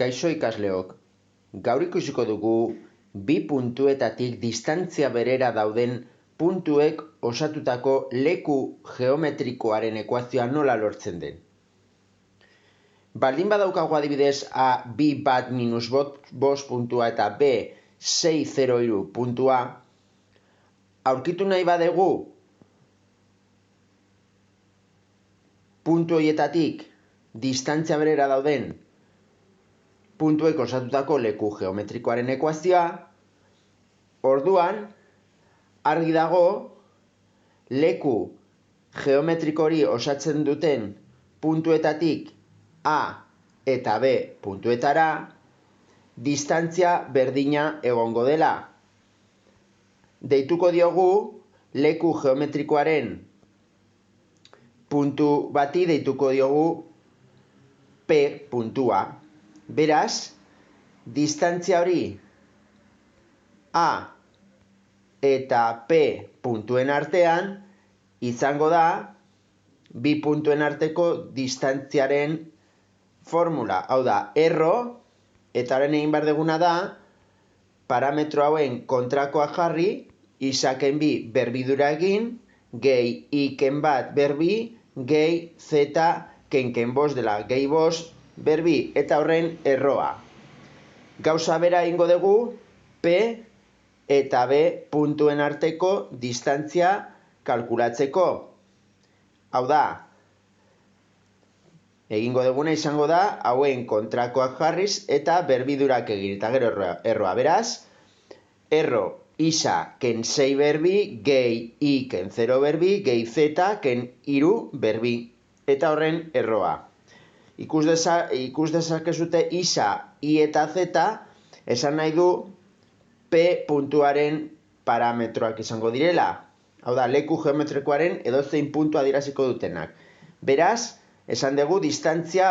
Kaixo ikasleok, gaur ikusiko dugu bi puntuetatik distantzia berera dauden puntuek osatutako leku geometrikoaren ekuazioa nola lortzen den. Baldin badaukagu adibidez A bi bat minus bost puntua eta B 603 puntua, aurkitu nahi badegu puntu horietatik distantzia berera dauden puntuek osatutako leku geometrikoaren ekuazioa, orduan argi dago leku geometriko hori osatzen duten puntuetatik A eta B puntuetara distantzia berdina egongo dela. Deituko diogu leku geometrikoaren puntu bati deituko diogu P puntua. Beraz, distantzia hori A eta P puntuen artean izango da bi puntuen arteko distantziaren formula. Hau da, erro, eta horren egin behar duguna da, parametro hauen kontrakoa jarri, izaken bi berbidura egin, gehi iken bat berbi, gehi zeta kenken bost dela, gehi bost berbi, eta horren erroa. Gauza bera egingo dugu P eta B puntuen arteko distantzia kalkulatzeko. Hau da, egingo duguna izango da hauen kontrakoak jarriz eta berbidurak egin, eta gero erroa. Beraz, erro isa ken 6 berbi, gehi i ken 0 berbi, gehi zeta ken 3 berbi, eta horren erroa. Ikus dezakezute isa, i eta zeta, esan nahi du P puntuaren parametroak izango direla. Hau da, leku geometrikoaren edozein puntu adieraziko dutenak. Beraz, esan dugu distantzia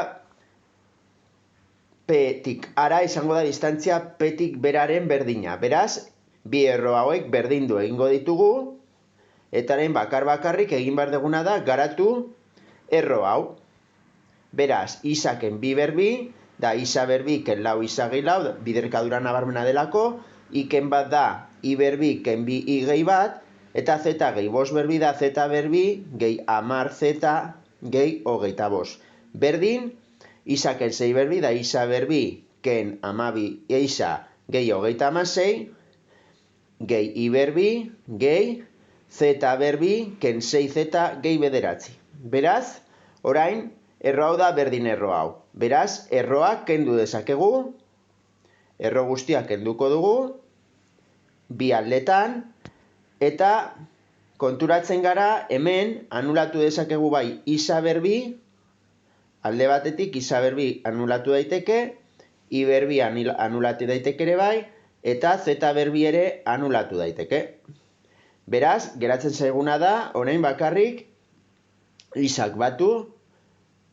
P-tik ara izango da distantzia P-tik beraren berdina. Beraz, bi erro hauek berdindu egingo ditugu, etaren bakarrik egin behar duguna da garatu erro hau. Beraz, isaken bi berbi, da isa berbi ken lau isa gehi lau, biderkadura nabarmena delako, iken bat da i berbi ken bi i gehi bat, eta zeta gehi bost berbi da zeta berbi gehi 10 zeta gehi hogeita bost. Berdin, isaken 6 berbi da isa berbi ken 12 isa gehi hogeita 16, gehi i berbi gehi zeta berbi ken 6 zeta gehi bederatzi. Beraz, orain, erro hau da berdin erro hau. Beraz, erroak kendu dezakegu, erro guztiak kenduko dugu, bi aldetan, eta konturatzen gara hemen anulatu dezakegu bai isa berbi, alde batetik isa berbi anulatu daiteke, i berbi anulatu daiteke ere bai, eta zeta berbi ere anulatu daiteke. Beraz, geratzen zaiguna da, orain bakarrik, isak batu,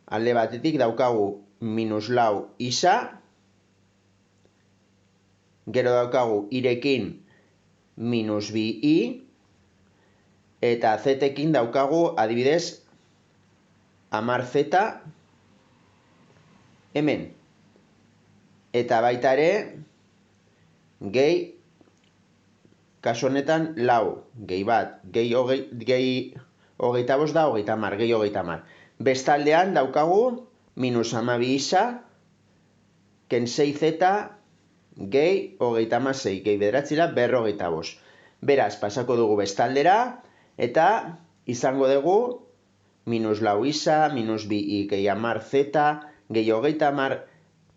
alde batetik daukagu minus lau isa, gero daukagu irekin minus bi i, eta zetekin daukagu adibidez 10 zeta hemen. Eta baita ere, gehi, kasu honetan lau, gehi bat, gehi hogeita bost da hogeita mar, gehi hogeita mar. Bestaldean daukagu minus 12 isa, ken 6 zeta, gehi hogeita amasei, gehi bederatzira berrogeita bost. Beraz, pasako dugu bestaldera, eta izango dugu minus lau isa, minus bi i gehi 10 zeta, gehi hogeita mar,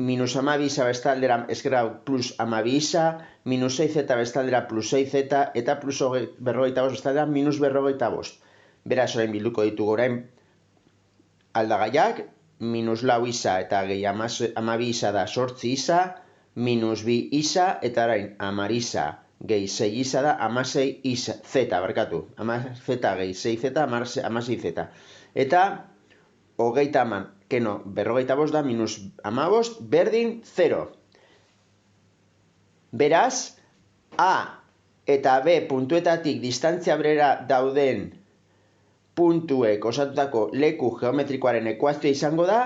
minus 12 isa bestaldera eskerra plus 12 isa, minus 6 zeta bestaldera plus 6 zeta, eta plus berrogeita bost bestaldera minus berrogeita bost. Beraz, orain bilduko ditugu orain aldagaiak, minus lau isa eta gehi 12 isa da 8 isa, minus bi isa, eta orain 10 isa gehi 6 isa da 16 isa, zeta, barkatu, 10 zeta gehi 6 zeta, 16 zeta. Eta hogeita man, keno, berrogeita bost da minus 15 berdin 0. Beraz, A eta B puntuetatik distantzia berera dauden puntuek osatutako leku geometrikoaren ekuazioa izango da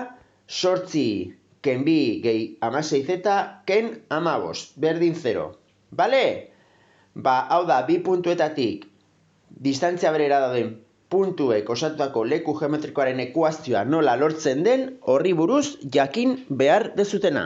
8 ken 2 gehi 16z ken 15, berdin 0. Bale? Hau da, bi puntuetatik distantzia berera dauden puntuek osatutako leku geometrikoaren ekuazioa nola lortzen den horri buruz jakin behar dezutena.